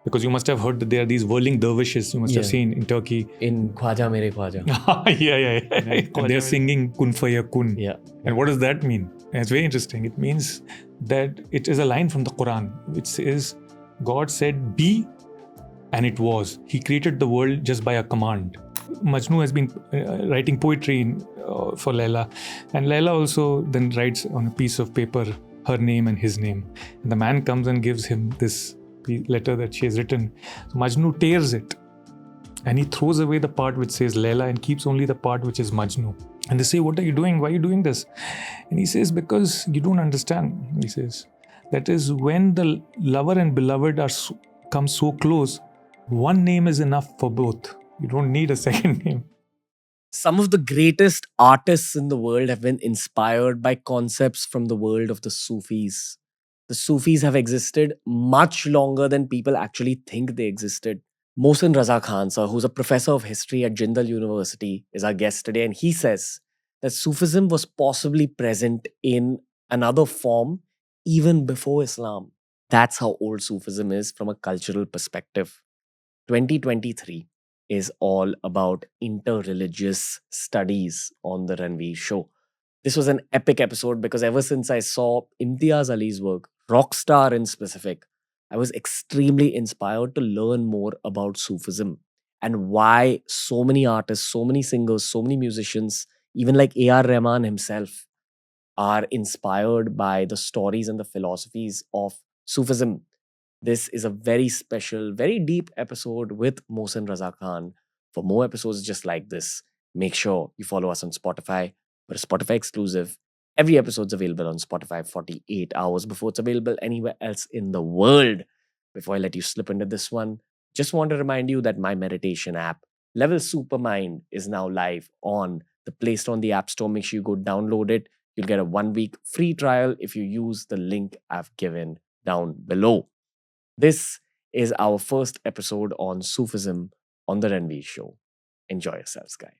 Because you must have heard that there are these whirling dervishes you must have seen in Turkey. In Khwaja Mere Khwaja. yeah. And they're singing Kun Faya Kun. Yeah. And what does that mean? And it's very interesting. It means that it is a line from the Quran, which says, God said, be, and it was. He created the world just by a command. Majnu has been writing poetry for Laila. And Laila also then writes on a piece of paper her name and his name. And the man comes and gives him this letter that she has written. So Majnu tears it and he throws away the part which says Laila and keeps only the part which is Majnu. And they say, what are you doing? Why are you doing this? And he says, because you don't understand. He says, that is when the lover and beloved come so close, one name is enough for both. You don't need a second name. Some of the greatest artists in the world have been inspired by concepts from the world of the Sufis. The Sufis have existed much longer than people actually think they existed. Mohsin Raza Khan, sir, who's a professor of history at Jindal University, is our guest today. And he says that Sufism was possibly present in another form even before Islam. That's how old Sufism is from a cultural perspective. 2023 is all about interreligious studies on the Ranveer Show. This was an epic episode because ever since I saw Imtiaz Ali's work, Rockstar in specific, I was extremely inspired to learn more about Sufism and why so many artists, so many singers, so many musicians, even like A.R. Rahman himself, are inspired by the stories and the philosophies of Sufism. This is a very special, very deep episode with Mohsin Raza Khan. For more episodes just like this, make sure you follow us on Spotify. We're a Spotify exclusive. Every episode's available on Spotify 48 hours before it's available anywhere else in the world. Before I let you slip into this one, just want to remind you that my meditation app, Level Supermind, is now live on the Play Store and the App Store. Make sure you go download it. You'll get a 1-week free trial if you use the link I've given down below. This is our first episode on Sufism on the Ranveer Show. Enjoy yourselves, guys.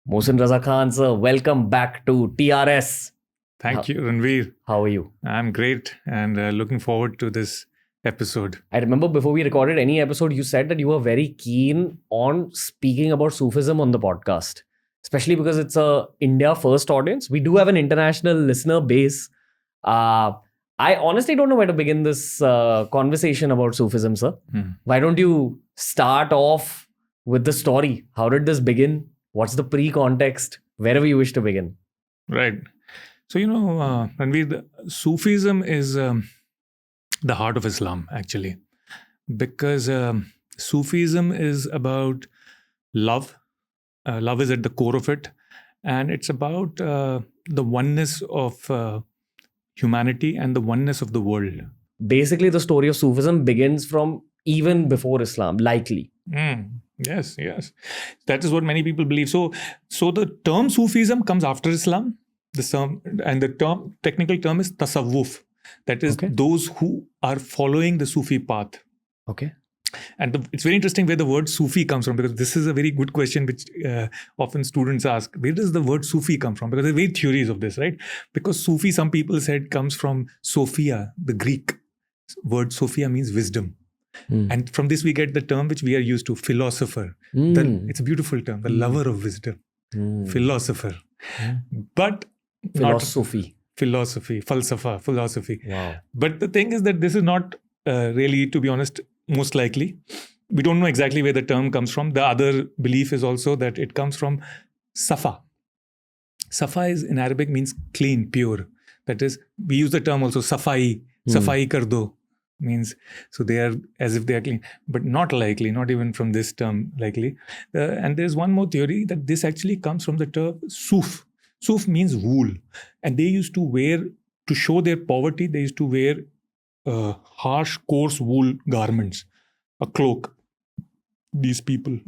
Mohsin Raza Khan, sir, welcome back to TRS. Thank you, Ranveer. How are you? I'm great and looking forward to this episode. I remember before we recorded any episode, you said that you were very keen on speaking about Sufism on the podcast, especially because it's a India first audience. We do have an international listener base. I honestly don't know where to begin this conversation about Sufism, sir. Why don't you start off with the story? How did this begin? What's the pre-context? Wherever you wish to begin. Right. So, Ranveer, Sufism is the heart of Islam, actually, because Sufism is about love. Love is at the core of it. And it's about the oneness of humanity and the oneness of the world. Basically, the story of Sufism begins from even before Islam, likely. Yes. That is what many people believe. So the term Sufism comes after Islam. The technical term is tasawwuf. That is those who are following the Sufi path. Okay. And it's very interesting where the word Sufi comes from, because this is a very good question which often students ask. Where does the word Sufi come from? Because there are various theories of this, right? Because Sufi, some people said, comes from Sophia, the Greek word. Sophia means wisdom. And from this we get the term which we are used to, philosopher. It's a beautiful term, the lover of wisdom. Philosopher. But philosophy. Falsafa, philosophy. Wow. But the thing is that this is not really, to be honest, most likely. We don't know exactly where the term comes from. The other belief is also that it comes from Safa. Safa is in Arabic means clean, pure. That is, we use the term also Safai. Safai kar do means, so they are as if they are clean, but not likely, not even from this term likely. And there's one more theory that this actually comes from the term Suf. Suf means wool. And they used to wear, to show their poverty, they used to wear harsh, coarse wool garments, a cloak, these people.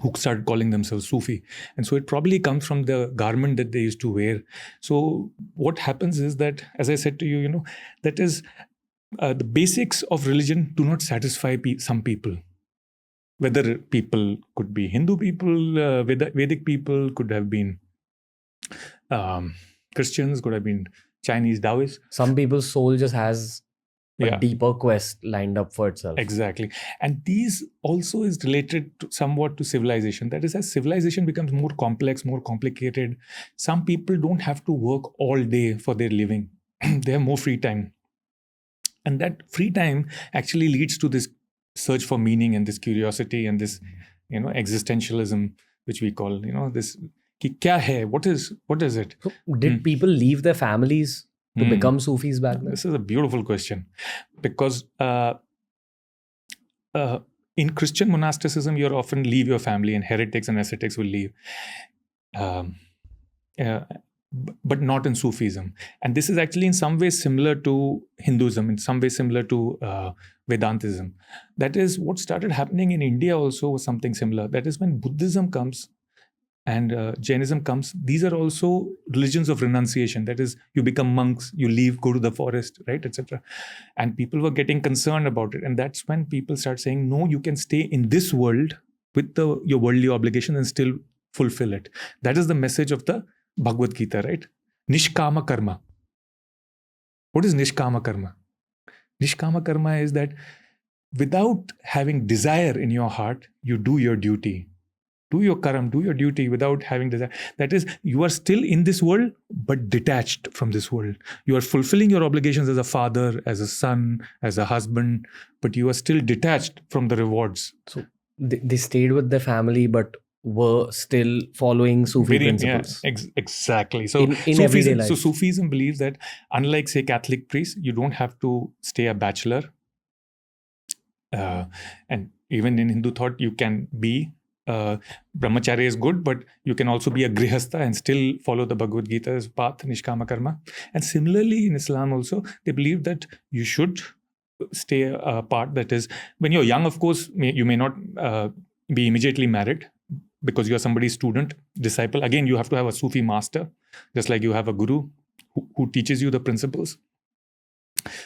who started calling themselves Sufi. And so it probably comes from the garment that they used to wear. So what happens is that, as I said to you, that is the basics of religion do not satisfy some people. Whether people could be Hindu people, Vedic people, could have been um, Christians, could have been Chinese Taoists. Some people's soul just has a Yeah. deeper quest lined up for itself. Exactly. And these also is related somewhat to civilization. That is, as civilization becomes more complex, more complicated, some people don't have to work all day for their living. They have more free time. And that free time actually leads to this search for meaning and this curiosity and this, existentialism, which we call, this, ki kya hai? What is it? So did people leave their families to become Sufis back then? This is a beautiful question, because in Christian monasticism, you often leave your family, and heretics and ascetics will leave. But not in Sufism. And this is actually in some ways similar to Hinduism, in some ways similar to Vedantism. That is, what started happening in India also was something similar. That is, when Buddhism comes and Jainism comes, these are also religions of renunciation. That is, you become monks, you leave, go to the forest, right, etc. And people were getting concerned about it. And that's when people start saying, no, you can stay in this world with your worldly obligations and still fulfill it. That is the message of the Bhagavad Gita, right? Nishkama karma. What is Nishkama karma? Nishkama karma is that without having desire in your heart, you do your duty. Do your karam, do your duty without having desire. That is, you are still in this world, but detached from this world. You are fulfilling your obligations as a father, as a son, as a husband, but you are still detached from the rewards. So they stayed with their family, but were still following Sufi principles. Yeah, exactly. So in everyday life. So Sufism believes that, unlike, say, Catholic priests, you don't have to stay a bachelor. And even in Hindu thought, you can be brahmacharya is good, but you can also be a grihastha and still follow the Bhagavad Gita's path, Nishkama karma. And similarly, in Islam also, they believe that you should stay apart. That is, when you're young, of course, you may not be immediately married, because you are somebody's student, disciple. Again, you have to have a Sufi master, just like you have a guru who teaches you the principles.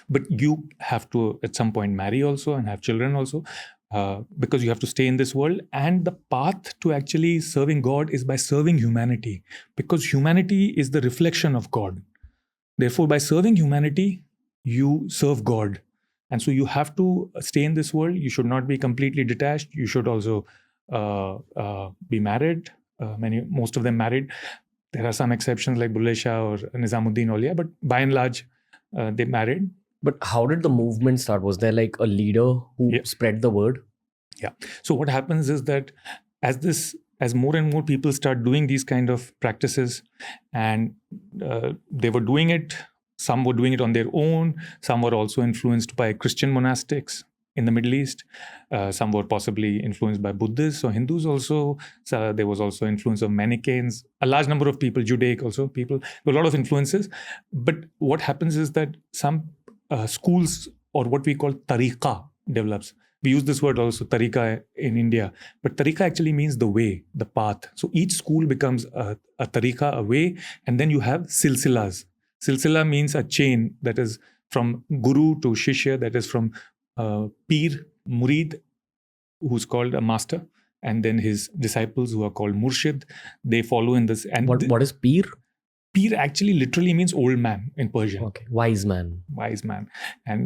But you have to, at some point, marry also and have children also, because you have to stay in this world. And the path to actually serving God is by serving humanity, because humanity is the reflection of God. Therefore, by serving humanity, you serve God. And so you have to stay in this world. You should not be completely detached. You should also be married. Most of them married. There are some exceptions like Bulleh Shah or Nizamuddin Auliya, but by and large, they married. But how did the movement start? Was there like a leader who spread the word? Yeah. So what happens is that as more and more people start doing these kind of practices, and they were doing it, some were doing it on their own, some were also influenced by Christian monastics in the Middle East. Some were possibly influenced by Buddhists or Hindus also. So there was also influence of Manichaeans, a large number of people, Judaic also people, a lot of influences. But what happens is that some schools, or what we call tariqa, develops. We use this word also, tariqa, in India. But tariqa actually means the way, the path. So each school becomes a tariqa, a way, and then you have silsilas. Silsila means a chain, that is from guru to shishya, that is from Peer, Murid, who's called a master, and then his disciples who are called Murshid. They follow in this. And what is Peer? Peer actually literally means old man in Persian. Okay, wise man. Wise man,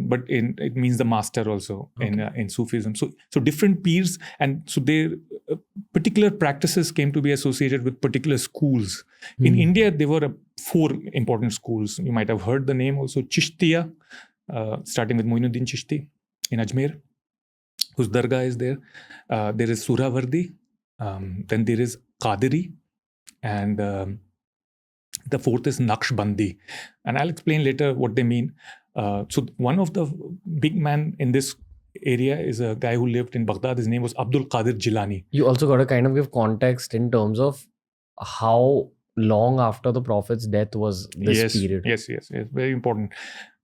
but it means the master also in Sufism. So different peers, and so their particular practices came to be associated with particular schools. In India, there were 4 important schools. You might have heard the name also. Chishtiya, starting with Moinuddin Chishti in Ajmer, whose Dargah is there. There is Suravardi. Then there is Qadiri, and the 4th is Naqshbandi. And I'll explain later what they mean. So one of the big man in this area is a guy who lived in Baghdad. His name was Abdul Qadir Jilani. You also got to kind of give context in terms of how long after the Prophet's death was this period. Yes. Very important.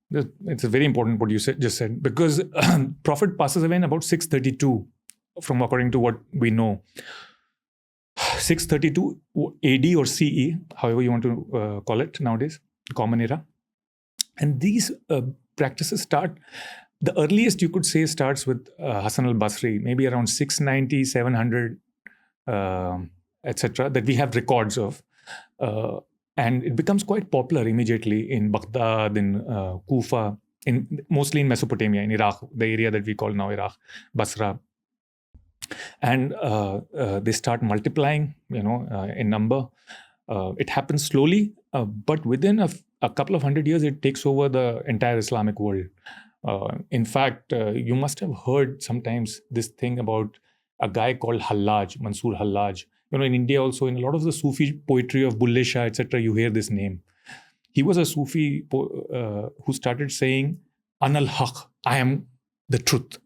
It's very important what you just said, because Prophet passes away in about 632, from according to what we know. 632 AD or CE, however you want to call it nowadays, Common Era. And these practices start, the earliest you could say starts with Hassan al-Basri, maybe around 690, 700, etc., that we have records of. And it becomes quite popular immediately in Baghdad, in Kufa, mostly in Mesopotamia, in Iraq, the area that we call now Iraq, Basra. And they start multiplying, in number. It happens slowly, but within a couple of hundred years, it takes over the entire Islamic world. In fact, you must have heard sometimes this thing about a guy called Hallaj, Mansur Hallaj. In India also, in a lot of the Sufi poetry of Bulle Shah, etc., you hear this name. He was a Sufi who started saying, Anal Haq, I am the truth.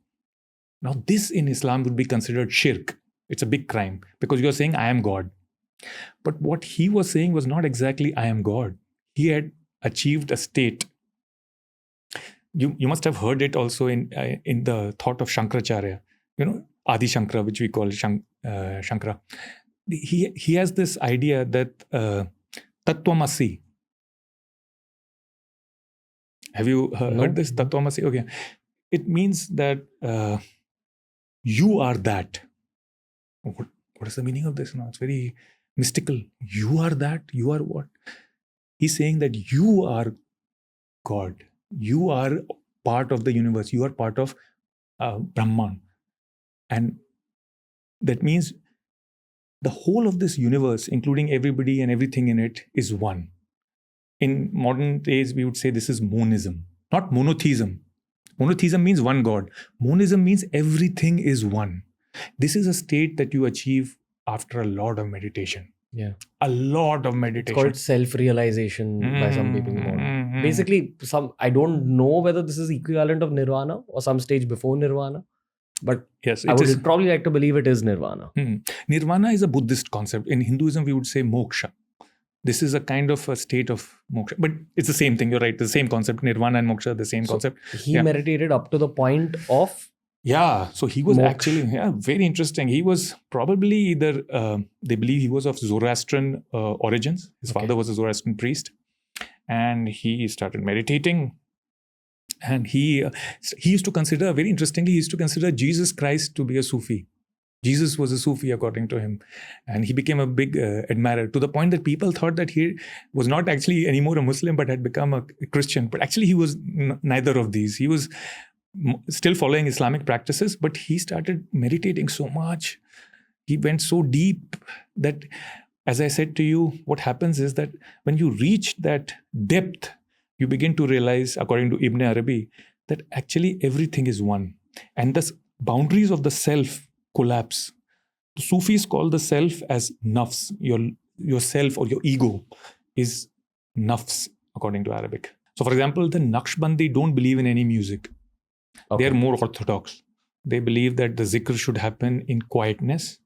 Now, this in Islam would be considered shirk. It's a big crime because you're saying, I am God. But what he was saying was not exactly, I am God. He had achieved a state. You must have heard it also in the thought of Shankaracharya, Adi Shankara, which we call Shankara. He has this idea that Tattvamasi. Have you heard this? Tattvamasi? Okay. It means that you are that. What is the meaning of this now? It's very mystical. You are that? You are what? He's saying that you are God. You are part of the universe. You are part of Brahman. And that means the whole of this universe, including everybody and everything in it, is one. In modern days, we would say this is monism, not monotheism. Monotheism means one God. Monism means everything is one. This is a state that you achieve after a lot of meditation. Yeah. A lot of meditation. It's called self-realization by some people. Basically, I don't know whether this is equivalent of nirvana or some stage before nirvana. But yes, I would probably like to believe it is nirvana. Nirvana is a Buddhist concept. In Hinduism, we would say moksha. This is a kind of a state of moksha. But it's the same thing. You're right. The same concept. Nirvana and moksha are the same concept. He meditated up to the point of... Yeah. So he was actually very interesting. He was probably either... they believe he was of Zoroastrian origins. His father was a Zoroastrian priest. And he started meditating. And he used to consider, very interestingly, he used to consider Jesus Christ to be a Sufi. Jesus was a Sufi, according to him. And he became a big admirer, to the point that people thought that he was not actually anymore a Muslim, but had become a Christian. But actually, he was neither of these. He was still following Islamic practices, but he started meditating so much. He went so deep that, as I said to you, what happens is that when you reach that depth, you begin to realize, according to Ibn Arabi, that actually everything is one. And the boundaries of the self collapse. The Sufis call the self as nafs. Your self or your ego is nafs, according to Arabic. So, for example, the Naqshbandi don't believe in any music. They are more orthodox. They believe that the zikr should happen in quietness.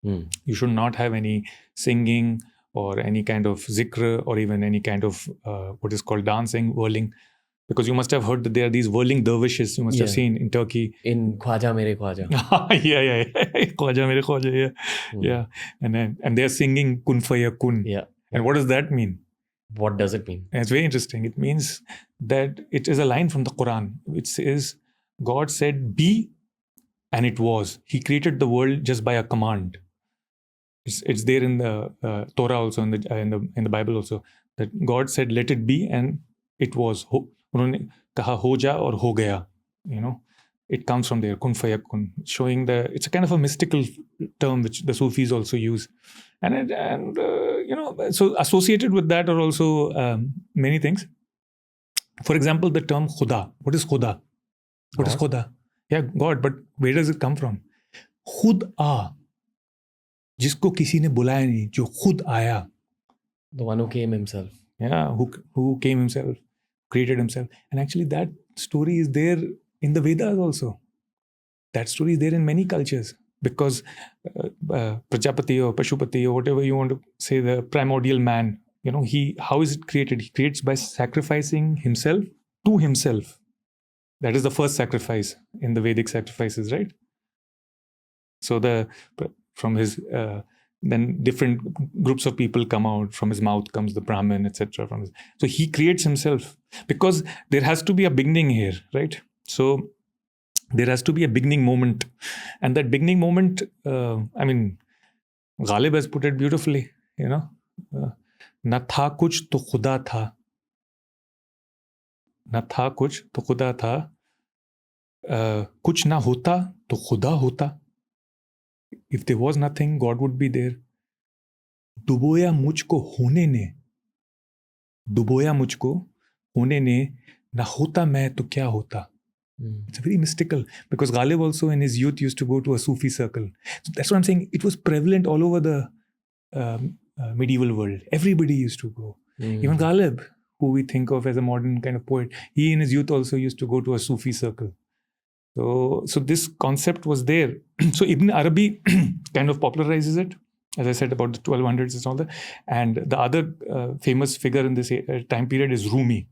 You should not have any singing or any kind of zikr or even any kind of what is called dancing, whirling. Because you must have heard that there are these whirling dervishes you must have seen in Turkey. In Khwaja Mere Khwaja. yeah. Khwaja Mere Khwaja, yeah. And they're singing Kun Fayakun. Yeah. And what does that mean? What does it mean? And it's very interesting. It means that it is a line from the Quran, which says, God said, be, and it was. He created the world just by a command. It's there in the Torah also, in the Bible also, that God said, let it be, and it was. उन्होंने कहा हो जा और हो गया. It comes from there, kun fayakun, showing it's a kind of a mystical term which the Sufis also use, and so associated with that are also many things. For example, the term Khuda. What is Khuda? What is Khuda? Yeah, God. But where does it come from? Khud a, जिसको किसी ने बुलाया नहीं, जो खुद आया. The one who came himself. Yeah, who came himself, created himself. And actually that story is there in the Vedas also. That story is there in many cultures, because Prajapati or Pashupati or whatever you want to say, the primordial man, how is it created? He creates by sacrificing himself to himself. That is the first sacrifice in the Vedic sacrifices, right? So from his then different groups of people come out. From his mouth comes the Brahmin, etc. So he creates himself, because there has to be a beginning here, right? So there has to be a beginning moment, and that beginning moment, Ghalib has put it beautifully, न था कुछ तो खुदा था, न था कुछ तो खुदा था, कुछ ना होता तो खुदा होता. If there was nothing, God would be there. डुबोया मुझको होने ने, डुबोया मुझको होने ने, ना होता मैं तो क्या होता. It's very mystical, because Ghalib also in his youth used to go to a Sufi circle. So that's what I'm saying. It was prevalent all over the medieval world. Everybody used to go. Even Ghalib, who we think of as a modern kind of poet, he in his youth also used to go to a Sufi circle. So this concept was there. So Ibn Arabi kind of popularizes it, as I said, about the 1200s and all that. And the other famous figure in this time period is Rumi.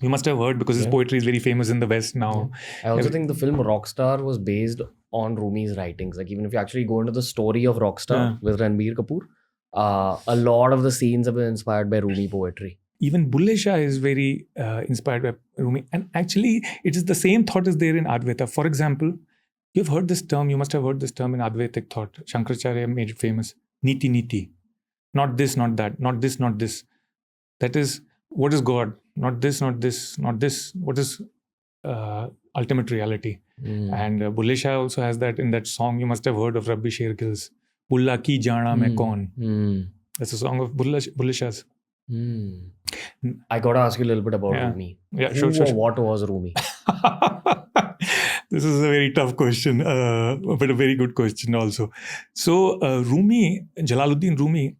You must have heard, because his poetry is very famous in the West now. I also think the film Rockstar was based on Rumi's writings. Like, even if you actually go into the story of Rockstar with Ranveer Kapoor, a lot of the scenes have been inspired by Rumi poetry. Even Bulle Shah is very inspired by Rumi. And actually, it is the same thought is there in Advaita. For example, you've heard this term, you must have heard this term in Advaitic thought. Shankaracharya made it famous. Niti, niti. Not this, not that. Not this, not this. That is, what is God? Not this, not this, not this. What is ultimate reality? And Bulle Shah also has that in that song. You must have heard of Rabbi Shergill's Bulla ki jana mein kaun. That's a song of Bulle Shah's. I got to ask you a little bit about Rumi. Yeah, sure. What was Rumi? This is a very tough question, but a very good question also. So Rumi, Jalaluddin Rumi,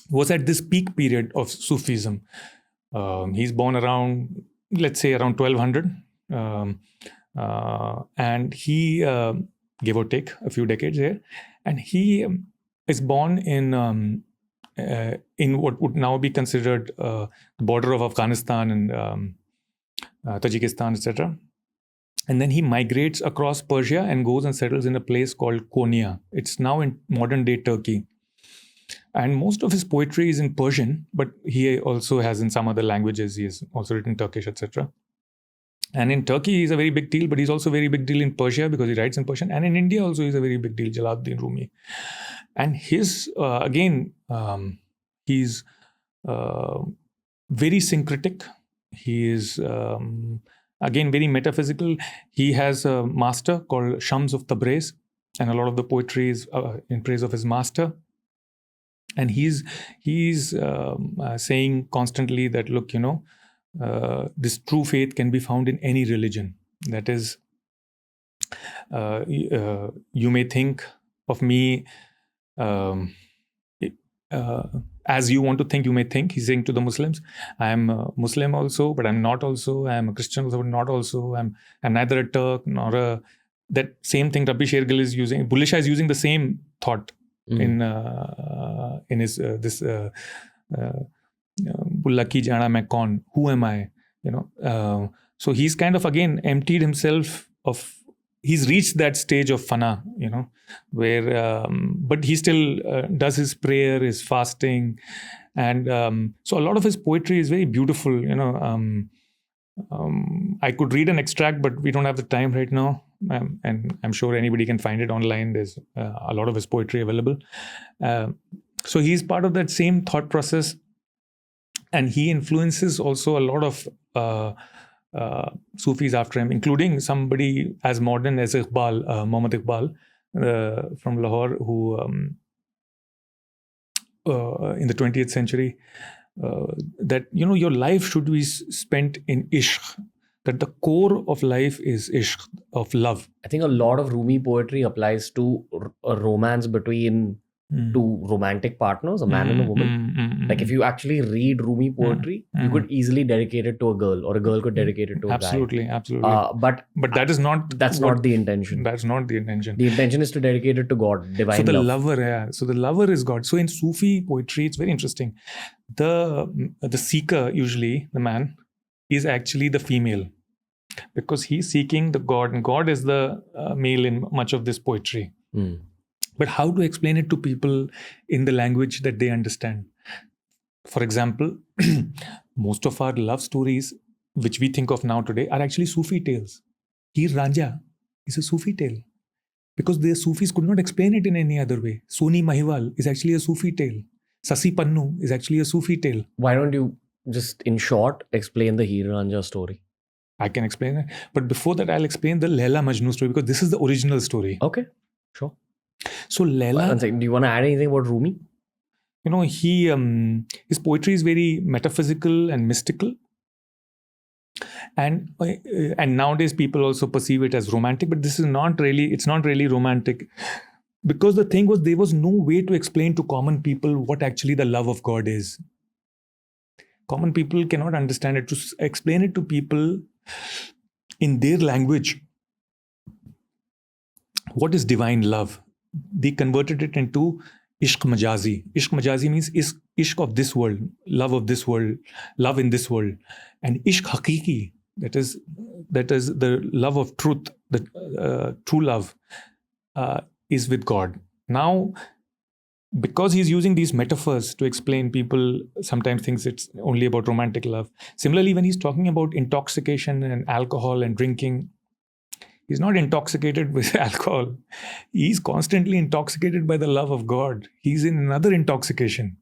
was at this peak period of Sufism. He's born around, let's say, around 1200. And he, give or take a few decades here, and he is born in what would now be considered the border of Afghanistan and Tajikistan, etc. And then he migrates across Persia and goes and settles in a place called Konya. It's now in modern-day Turkey. And most of his poetry is in Persian, but he also has in some other languages. He has also written Turkish, etc. And in Turkey, he's a very big deal, but he's also a very big deal in Persia because he writes in Persian. And in India also, he's a very big deal, Jalaluddin Rumi. And his, he's very syncretic. He is, again, very metaphysical. He has a master called Shams of Tabriz, and a lot of the poetry is in praise of his master. And he's saying constantly that, look, this true faith can be found in any religion. That is, you may think of me as you want to think, you may think. He's saying to the Muslims, I am a Muslim also, but I'm not also. I am a Christian also, but not also. I'm neither a Turk nor a... That same thing Rabbi Shergill is using. Bulle Shah is using the same thought in his this Bulla ki jana main kaun, who am I? So he's kind of again emptied himself of... He's reached that stage of fana, where but he still does his prayer, his fasting, and so a lot of his poetry is very beautiful. I could read an extract, but we don't have the time right now. And I'm sure anybody can find it online. There's a lot of his poetry available. So he's part of that same thought process. And he influences also a lot of Sufis after him, including somebody as modern as Iqbal, Muhammad Iqbal from Lahore, who in the 20th century, that, your life should be spent in ishq. That the core of life is ishq, of love. I think a lot of Rumi poetry applies to a romance between two romantic partners, a man and a woman. Like, if you actually read Rumi poetry, you could easily dedicate it to a girl, or a girl could dedicate it to a absolutely, guy. Absolutely. But that is not... That's not the intention. That's not the intention. The intention is to dedicate it to God, divine love. So the love. lover, So the lover is God. So in Sufi poetry, it's very interesting. The seeker, usually, the man, is actually the female. Because he's seeking the God, and God is the male in much of this poetry. But how to explain it to people in the language that they understand? For example, most of our love stories, which we think of now today, are actually Sufi tales. Heer Ranja is a Sufi tale because the Sufis could not explain it in any other way. Soni Mahiwal is actually a Sufi tale. Sasi Pannu is actually a Sufi tale. Why don't you just, in short, explain the Heer Ranja story? I can explain it. But before that, I'll explain the Laila Majnu story because this is the original story. Okay, sure. So Laila... One second, do you want to add anything about Rumi? You know, his poetry is very metaphysical and mystical. And nowadays people also perceive it as romantic, but it's not really romantic. Because the thing was, there was no way to explain to common people what actually the love of God is. Common people cannot understand it. To explain it to people in their language, what is divine love? They converted it into ishq majazi. Ishq majazi means ishq of this world, love of this world, love in this world. And ishq hakiki, that is the love of truth, the true love, is with God. Now, because he's using these metaphors to explain, people sometimes thinks it's only about romantic love. Similarly, when he's talking about intoxication and alcohol and drinking, he's not intoxicated with alcohol. He's constantly intoxicated by the love of God. He's in another intoxication.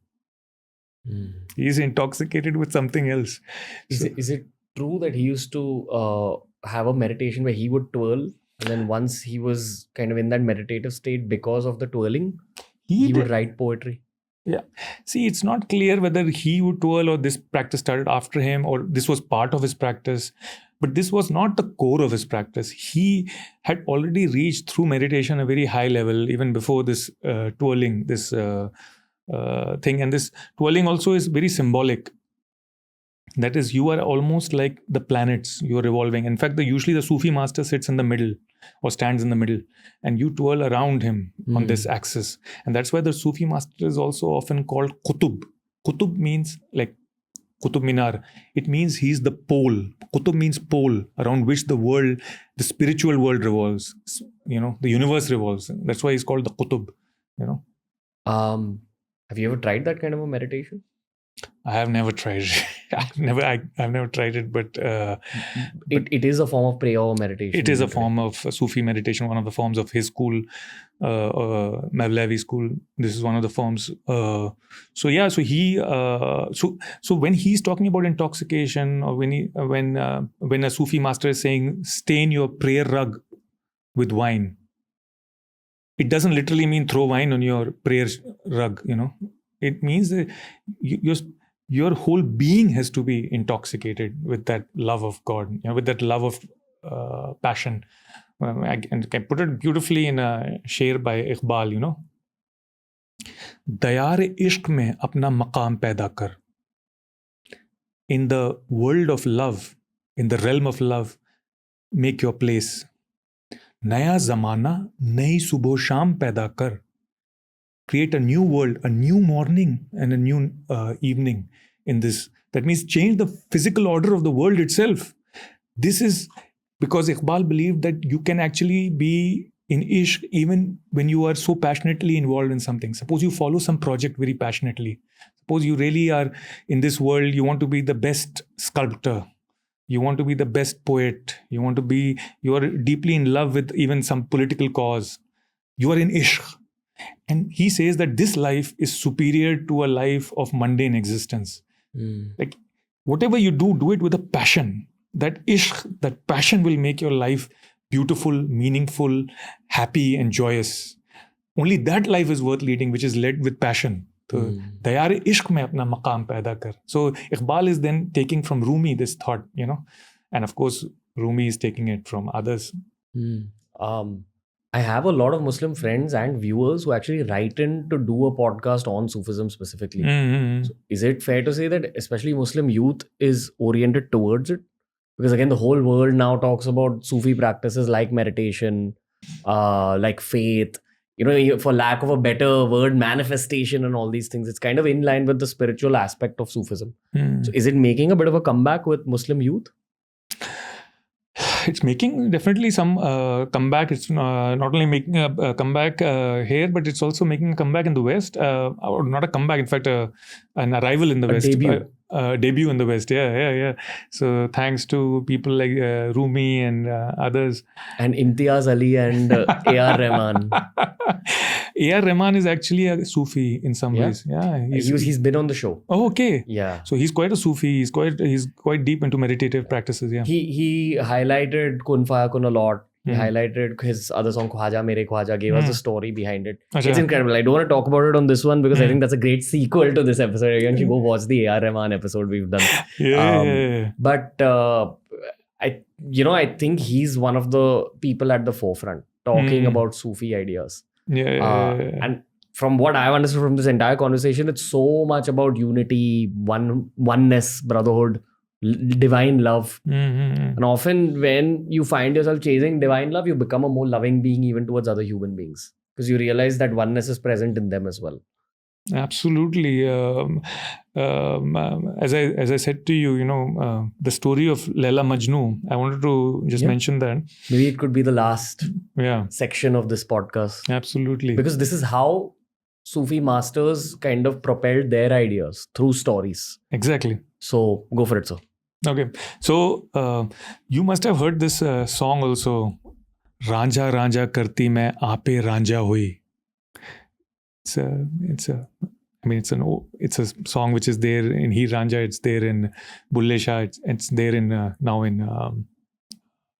He's intoxicated with something else. Is it true that he used to have a meditation where he would twirl, and then once he was kind of in that meditative state because of the twirling, he would write poetry? Yeah. See, it's not clear whether he would twirl or this practice started after him or this was part of his practice. But this was not the core of his practice. He had already reached through meditation a very high level even before this twirling, this thing. And this twirling also is very symbolic. That is, you are almost like the planets, you are revolving. In fact, usually the Sufi master sits in the middle or stands in the middle and you twirl around him on this axis. And that's why the Sufi master is also often called Qutub. Qutub means like Qutub Minar. It means he's the pole. Qutub means pole around which the world, the spiritual world revolves. You know, the universe revolves. That's why he's called the Qutub. You know. Have you ever tried that kind of a meditation? I have never tried it. I've never tried it, but it is a form of prayer or meditation. It is a form of Sufi meditation, one of the forms of his school, Mevlevi school. This is one of the forms. So when he's talking about intoxication, or when a Sufi master is saying stain your prayer rug with wine, it doesn't literally mean throw wine on your prayer rug. You know, it means that your whole being has to be intoxicated with that love of God, you know, with that love of passion. I can put it beautifully in a sher by Iqbal, you know. Dayar ishq mein apna maqam paida kar. In the world of love, in the realm of love, make your place. Naya zamana, nayi subho sham paida kar. Create a new world, a new morning and a new evening in this. That means change the physical order of the world itself. This is because Iqbal believed that you can actually be in ishq even when you are so passionately involved in something. Suppose you follow some project very passionately. Suppose you really are in this world, you want to be the best sculptor. You want to be the best poet. You are deeply in love with even some political cause. You are in ishq. And he says that this life is superior to a life of mundane existence. Like whatever you do it with a passion. That ishq, that passion will make your life beautiful, meaningful, happy and joyous. Only that life is worth leading, which is led with passion. So, Dayar ishq mein apna maqam paida kar. So Iqbal is then taking from Rumi this thought, you know. And of course, Rumi is taking it from others. I have a lot of Muslim friends and viewers who actually write in to do a podcast on Sufism specifically. So is it fair to say that especially Muslim youth is oriented towards it? Because again, the whole world now talks about Sufi practices like meditation, like faith, you know, for lack of a better word, manifestation and all these things. It's kind of in line with the spiritual aspect of Sufism. So is it making a bit of a comeback with Muslim youth? It's making definitely some comeback. It's not only making a comeback here, but it's also making a comeback in the West. Or not a comeback, in fact, an arrival in the West. Debut. Debut in the West. Yeah. So thanks to people like Rumi and others. And Imtiaz Ali and A.R. Rahman. A.R. Rahman is actually a Sufi in some ways. Yeah, he's been on the show. Oh, okay. Yeah. So he's quite a Sufi. He's quite deep into meditative practices. Yeah. He highlighted Kun Faya Kun a lot. He highlighted his other song Khwaja Mere Khwaja, gave us the story behind it. Achha. It's incredible. I don't want to talk about it on this one because I think that's a great sequel to this episode. Again, you go watch the A.R. Rahman episode we've done. Yeah. But I think he's one of the people at the forefront talking about Sufi ideas. And from what I've understood from this entire conversation, it's so much about unity, oneness, brotherhood, divine love. And often when you find yourself chasing divine love, you become a more loving being even towards other human beings because you realize that oneness is present in them as well. Absolutely. As I said to you, the story of Laila Manju, I wanted to just mention that. Maybe it could be the last section of this podcast. Absolutely. Because this is how Sufi masters kind of propelled their ideas through stories. Exactly. So go for it, sir. Okay. So you must have heard this song also. Ranja Ranja Karti Main Aape Ranja Hui. It's a song which is there in Heer Ranja. It's there in Bulle Shah. It's there in now in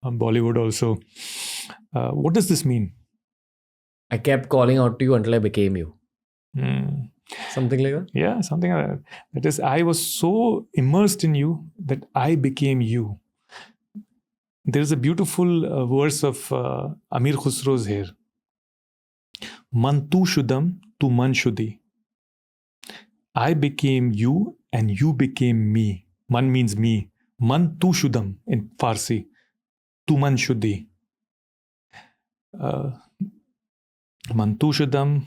Bollywood also. What does this mean? I kept calling out to you until I became you. Something like that? Yeah, something like that. That is, I was so immersed in you that I became you. There is a beautiful verse of Amir Khusro's here. Man tu shudam, tu man shudi. I became you and you became me. Man means me. Man tu shudam in Farsi. Tu man shudi. Man tu shudam,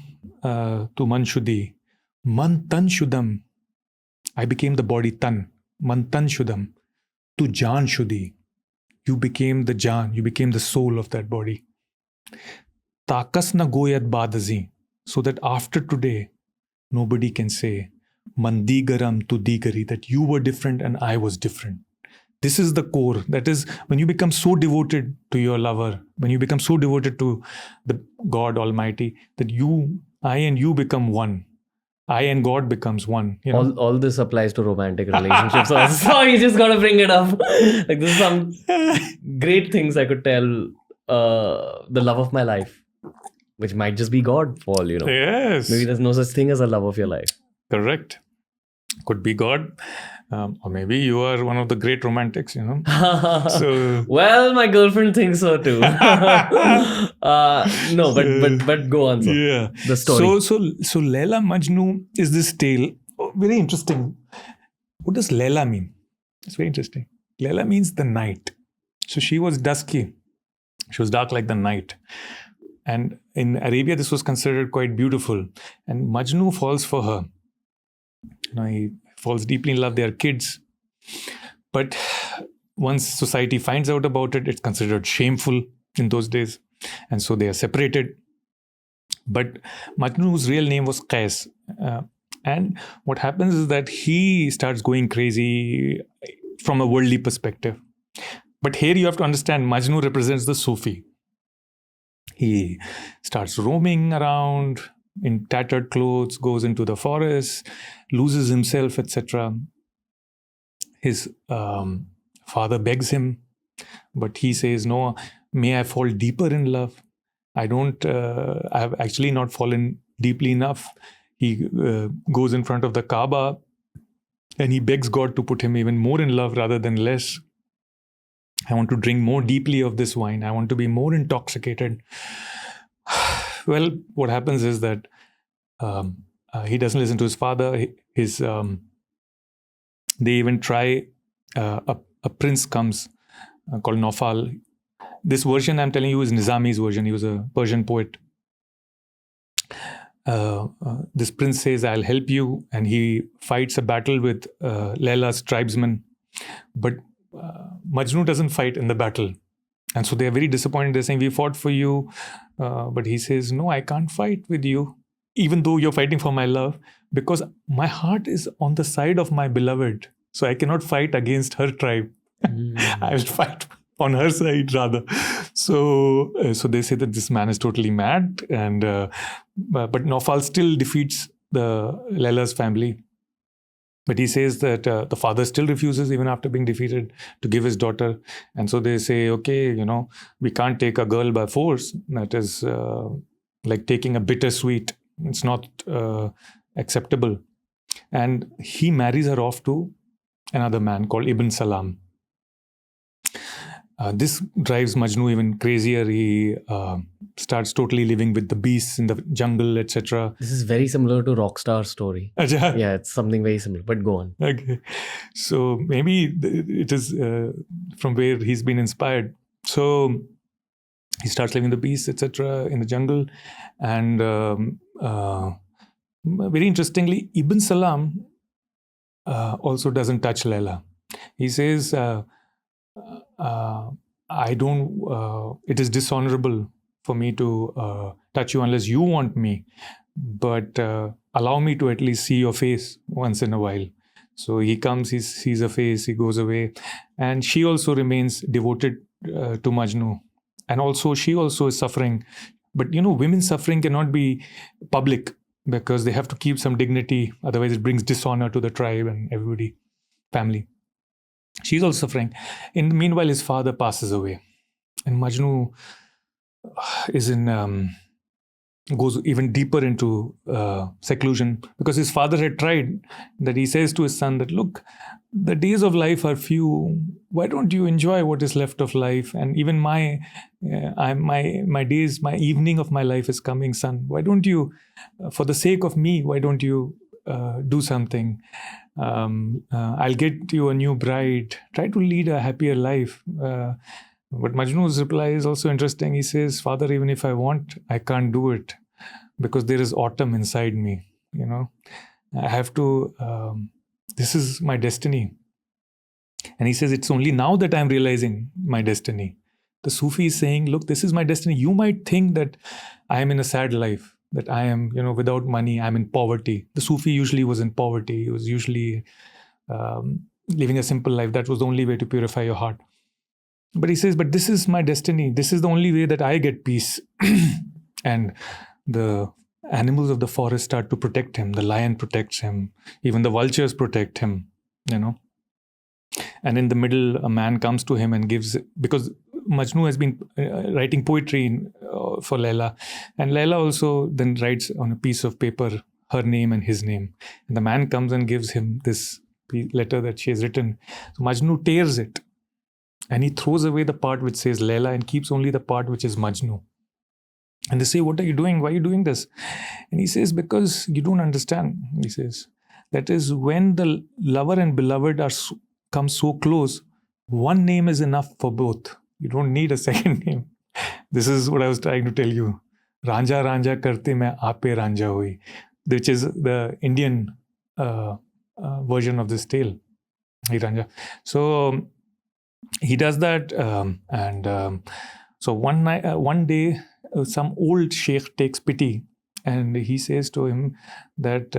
tu man shudi. Man tan shudam. I became the body tan. Man tan shudam. Tu jaan shudi. You became the jaan. You became the soul of that body. Takas na goyat badazi. So that after today, nobody can say, Mandi garam tu digari, that you were different and I was different. This is the core. That is when you become so devoted to your lover, when you become so devoted to the God Almighty, that I and you become one. I and God becomes one. All this applies to romantic relationships. So you just got to bring it up. Like this is some great things I could tell the love of my life, which might just be God for all you know. Yes. Maybe there's no such thing as a love of your life. Correct. Could be God. Or maybe you are one of the great romantics, So well, my girlfriend thinks so too. No, but go on, sir. Yeah. The story. So Laila Majnu is this tale. Oh, very interesting. What does Laila mean? It's very interesting. Laila means the night. So she was dusky. She was dark like the night. And in Arabia, this was considered quite beautiful. And Majnu falls for her. He falls deeply in love. They are kids. But once society finds out about it, it's considered shameful in those days. And so they are separated. But Majnu's real name was Qais. And what happens is that he starts going crazy from a worldly perspective. But here you have to understand, Majnu represents the Sufi. He starts roaming around in tattered clothes, goes into the forest, loses himself, etc. His father begs him, but he says, no, may I fall deeper in love? I have actually not fallen deeply enough. He goes in front of the Kaaba and he begs God to put him even more in love rather than less. I want to drink more deeply of this wine. I want to be more intoxicated. Well, what happens is that he doesn't listen to his father. They even try, a prince comes called Naufal. This version I'm telling you is Nizami's version. He was a Persian poet. This prince says, I'll help you. And he fights a battle with Laila's tribesmen. But Majnu doesn't fight in the battle. And so they're very disappointed. They're saying, we fought for you. But he says, no, I can't fight with you, even though you're fighting for my love, because my heart is on the side of my beloved. So I cannot fight against her tribe. I will fight on her side rather. So they say that this man is totally mad. And but Naufal still defeats the Laila's family. But he says that the father still refuses, even after being defeated, to give his daughter. And so they say, okay, we can't take a girl by force. That is like taking a bittersweet. It's not acceptable. And he marries her off to another man called Ibn Salam. This drives Majnu even crazier. He starts totally living with the beasts in the jungle, etc. This is very similar to Rockstar's story. Acha. Yeah, it's something very similar, but go on. Okay. So maybe it is from where he's been inspired. So he starts living the beasts, etc. in the jungle. And very interestingly, Ibn Salam also doesn't touch Laila. He says, I don't, it is dishonorable for me to touch you unless you want me, but allow me to at least see your face once in a while. So he comes, he sees her face, he goes away. And she also remains devoted to Majnu. And also, she also is suffering. But women's suffering cannot be public because they have to keep some dignity. Otherwise, it brings dishonor to the tribe and everybody, family. She's also suffering. In the meanwhile, his father passes away. And Majnu is goes even deeper into seclusion, because his father had tried. That he says to his son that, look, the days of life are few. Why don't you enjoy what is left of life? And even my days, my evening of my life is coming, son. Why don't you, for the sake of me, why don't you do something? I'll get you a new bride. Try to lead a happier life. But Majnu's reply is also interesting. He says, Father, even if I want, I can't do it because there is autumn inside me. I have to, this is my destiny. And he says, it's only now that I'm realizing my destiny. The Sufi is saying, look, this is my destiny. You might think that I am in a sad life, that I am, without money, I'm in poverty. The Sufi usually was in poverty. He was usually living a simple life. That was the only way to purify your heart. But he says, but this is my destiny. This is the only way that I get peace. And the animals of the forest start to protect him. The lion protects him. Even the vultures protect him, And in the middle, a man comes to him and gives, because Majnu has been writing poetry for Laila. And Laila also then writes on a piece of paper her name and his name. And the man comes and gives him this letter that she has written. So Majnu tears it. And he throws away the part which says Laila and keeps only the part which is Majnu. And they say, what are you doing? Why are you doing this? And he says, because you don't understand. He says, that is when the lover and beloved come so close, one name is enough for both. You don't need a second name. This is what I was trying to tell you. Ranja Ranja karte main aape Ranja hui, which is the Indian version of this tale. Hey Ranja. So he does that, so one day, some old sheikh takes pity, and he says to him that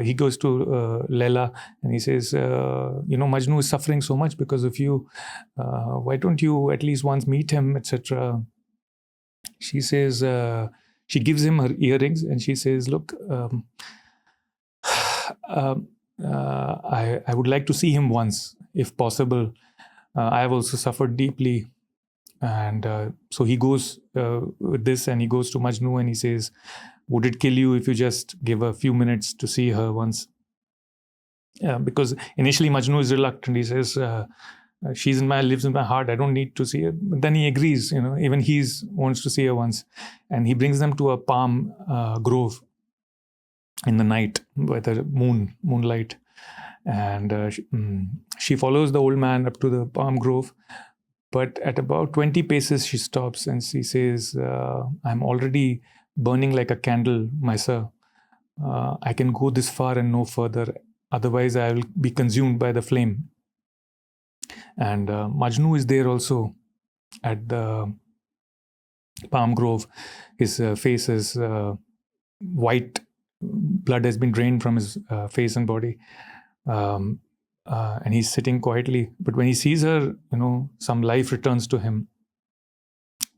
he goes to Laila, and he says, Majnu is suffering so much because of you. Why don't you at least once meet him, etc. She says, she gives him her earrings, and she says, look, I would like to see him once, if possible. I have also suffered deeply. And so he goes with this, and he goes to Majnu and he says, would it kill you if you just give a few minutes to see her once? Because initially Majnu is reluctant. He says, lives in my heart. I don't need to see her. But then he agrees, even he wants to see her once. And he brings them to a palm grove in the night by the moonlight. And she follows the old man up to the palm grove. But at about 20 paces, she stops and she says, I'm already burning like a candle, my sir. I can go this far and no further. Otherwise, I will be consumed by the flame. And Majnu is there also. at the palm grove. His face is white. Blood has been drained from his face and body. And he's sitting quietly. But when he sees her, some life returns to him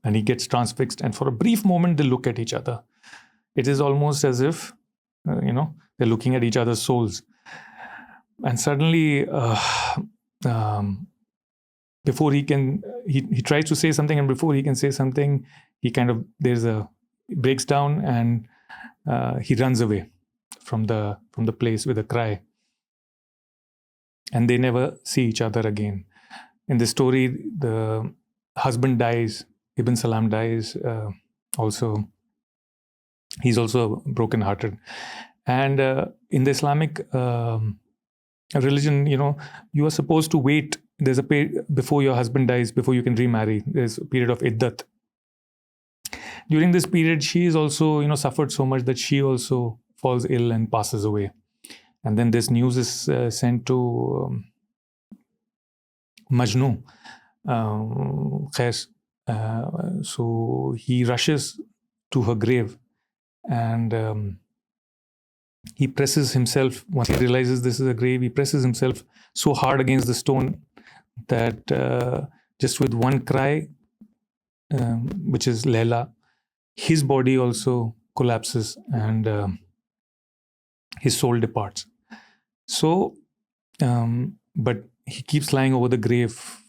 and he gets transfixed. And for a brief moment, they look at each other. It is almost as if, they're looking at each other's souls. And suddenly, before he can, he tries to say something, and before he can say something, he breaks down, and he runs away from the place with a cry. And they never see each other again. In this story, the husband dies, Ibn Salam dies also. He's also broken-hearted. And in the Islamic religion, you are supposed to wait. There's a period before your husband dies, before you can remarry. There's a period of iddat. During this period, she is also, suffered so much that she also falls ill and passes away. And then this news is sent to Majnu. So he rushes to her grave, and he presses himself. Once he realizes this is a grave, he presses himself so hard against the stone that just with one cry, which is Laila, his body also collapses and his soul departs. So, but he keeps lying over the grave.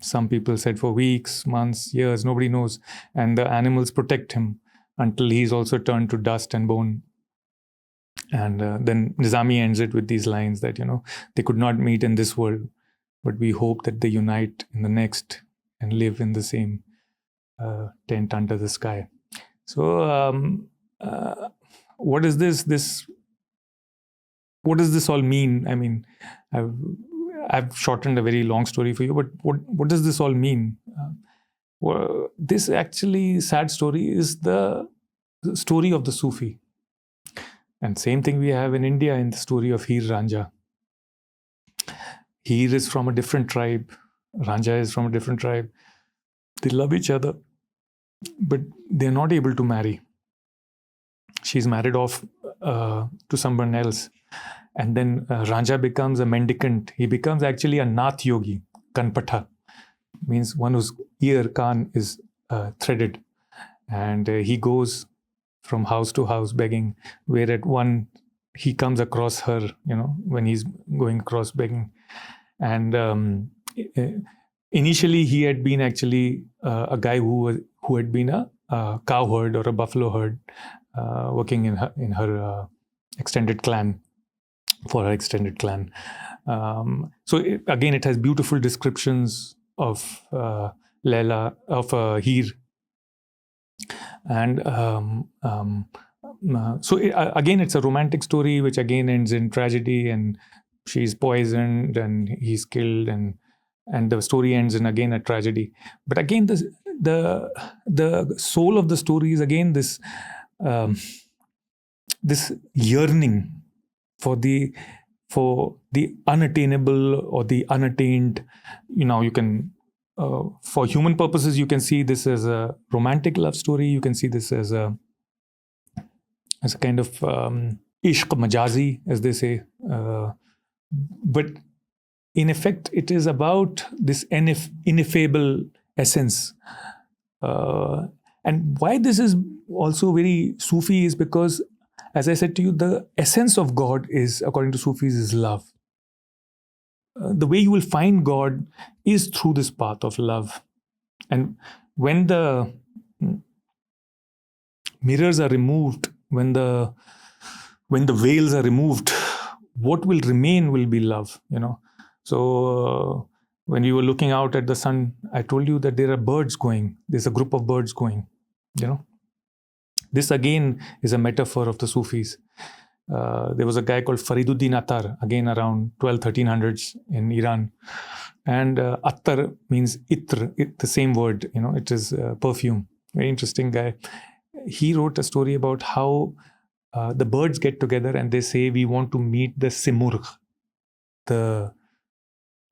Some people said for weeks, months, years, nobody knows. And the animals protect him until he's also turned to dust and bone. And then Nizami ends it with these lines that, they could not meet in this world, but we hope that they unite in the next and live in the same tent under the sky. So what is this? What does this all mean? I mean, I've shortened a very long story for you, but what does this all mean? This actually sad story is the story of the Sufi. And same thing we have in India in the story of Heer Ranja. Heer is from a different tribe. Ranja is from a different tribe. They love each other, but they're not able to marry. She's married off to someone else. And then Ranja becomes a mendicant. He becomes actually a Nath yogi. Kanpatha means one whose ear, kan, is threaded. And he goes from house to house begging, where at one he comes across her, when he's going across begging. And initially he had been actually a guy who had been a cow herd or a buffalo herd, working in her extended clan, for her extended clan. So again, it has beautiful descriptions of Laila, of Heer. And so again, it's a romantic story, which again ends in tragedy, and she's poisoned and he's killed, and the story ends in again a tragedy. But again, the soul of the story is again this this yearning for the unattainable or the unattained. You can, for human purposes, you can see this as a romantic love story. You can see this as a kind of ishq majazi, as they say. But in effect, it is about this ineffable essence. And why this is also very Sufi is because, as I said to you, the essence of God is, according to Sufis, is love. The way you will find God is through this path of love. And when the mirrors are removed, when the veils are removed, what will remain will be love. So when you were looking out at the sun, I told you that there are birds going. There's a group of birds going. This again is a metaphor of the Sufis. There was a guy called Fariduddin Attar, again around 1300s in Iran. And Attar means itr, the same word, it is perfume. Very interesting guy. He wrote a story about how the birds get together and they say, we want to meet the simurgh, the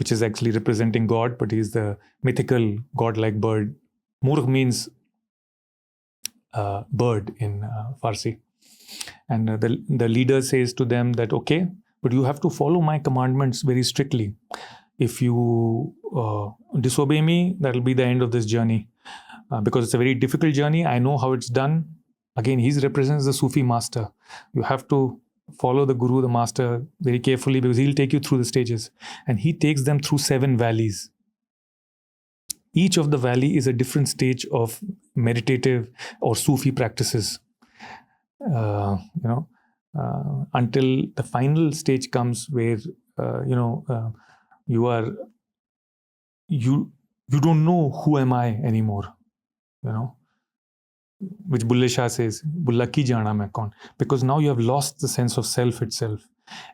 which is actually representing God, but he's the mythical god-like bird. Murg means bird in Farsi. And the leader says to them that, okay, but you have to follow my commandments very strictly. If you disobey me, that'll be the end of this journey. Because it's a very difficult journey. I know how it's done. Again, he represents the Sufi master. You have to follow the guru, the master, very carefully, because he'll take you through the stages. And he takes them through 7 valleys. Each of the valley is a different stage of meditative or Sufi practices. Until the final stage comes where you don't know who am I anymore. Which Bulle Shah says, Bulla ki jana main kaun? Because now you have lost the sense of self itself.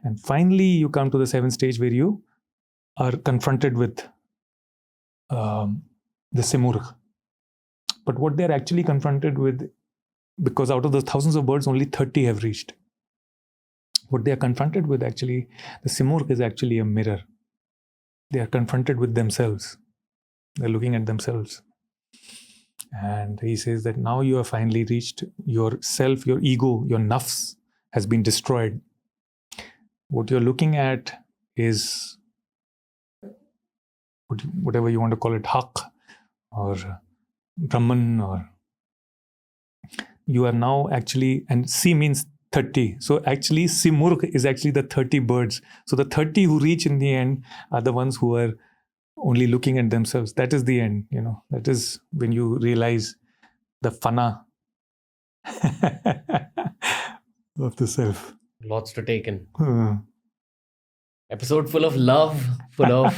And finally, you come to the 7th stage where you are confronted with the Simurgh. But what they're actually confronted with, because out of the thousands of birds, only 30 have reached. What they are confronted with actually, the Simurgh is actually a mirror. They are confronted with themselves. They're looking at themselves. And he says that now you have finally reached your self, your ego, your nafs has been destroyed. What you're looking at is whatever you want to call it, haq or Brahman, or you are now actually, and Si means 30. So actually, Simurgh is actually the 30 birds. So the 30 who reach in the end are the ones who are only looking at themselves. That is the end, that is when you realize the fana of the self. Lots to take in. Episode full of love, full of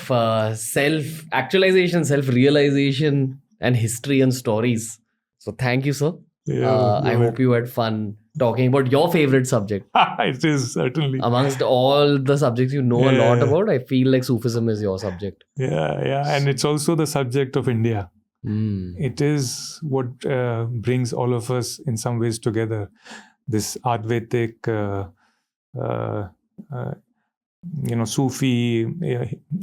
self-actualization, self-realization, and history and stories. So thank you, sir. I hope you had fun talking about your favorite subject. It is, certainly. Amongst all the subjects you know a lot about, I feel like Sufism is your subject. Yeah. And it's also the subject of India. It is what brings all of us in some ways together. This Advaitic, Sufi,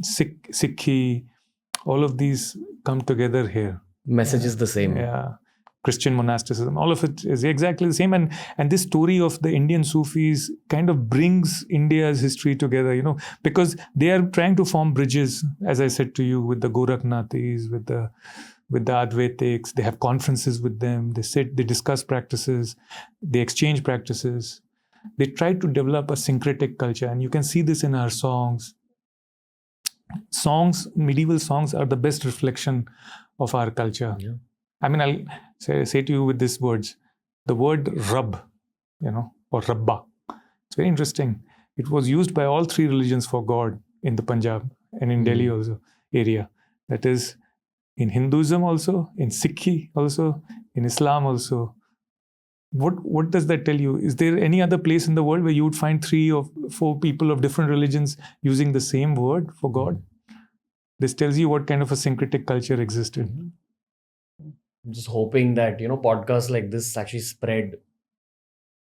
Sikhi, all of these come together here. Message is the same. Yeah. Christian monasticism, all of it is exactly the same. And this story of the Indian Sufis kind of brings India's history together, because they are trying to form bridges, as I said to you, with the Gorakhnathis, with the Advaitics. They have conferences with them. They sit, they discuss practices, they exchange practices. They try to develop a syncretic culture. And you can see this in our songs. Medieval songs are the best reflection of our culture. Yeah. I mean, I'll say to you with these words, the word Rab, or Rabba. It's very interesting. It was used by all 3 religions for God in the Punjab and in Delhi also area. That is in Hinduism also, in Sikhi also, in Islam also. What does that tell you? Is there any other place in the world where you would find 3 or 4 people of different religions using the same word for God? This tells you what kind of a syncretic culture existed. I'm just hoping that, podcasts like this actually spread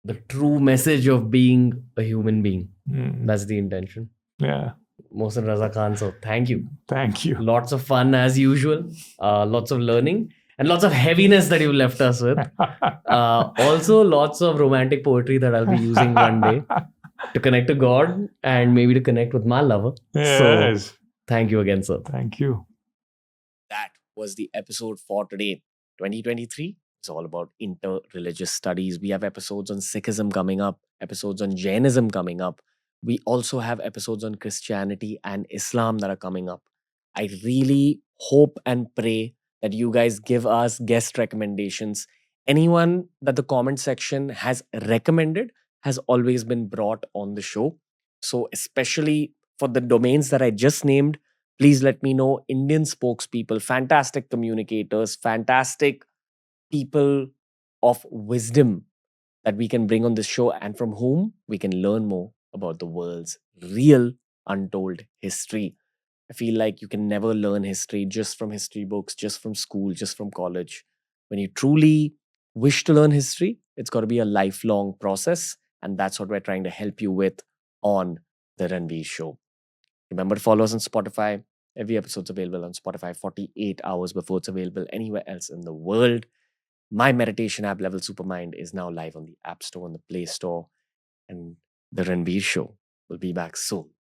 the true message of being a human being. That's the intention. Yeah. Mohsin Raza Khan, so thank you. Thank you. Lots of fun as usual. Lots of learning. And lots of heaviness that you left us with. Also, lots of romantic poetry that I'll be using one day to connect to God and maybe to connect with my lover. Yes. So, thank you again, sir. Thank you. That was the episode for today. 2023 is all about inter-religious studies. We have episodes on Sikhism coming up, episodes on Jainism coming up. We also have episodes on Christianity and Islam that are coming up. I really hope and pray that you guys give us guest recommendations. Anyone that the comment section has recommended has always been brought on the show. So especially for the domains that I just named, please let me know. Indian spokespeople, fantastic communicators, fantastic people of wisdom that we can bring on this show and from whom we can learn more about the world's real untold history. I feel like you can never learn history just from history books, just from school, just from college. When you truly wish to learn history, it's got to be a lifelong process. And that's what we're trying to help you with on The Ranveer Show. Remember to follow us on Spotify, Every episode's available on Spotify 48 hours before it's available anywhere else in the world. My meditation app, Level Supermind, is now live on the App Store and the Play Store. And the Ranveer Show will be back soon.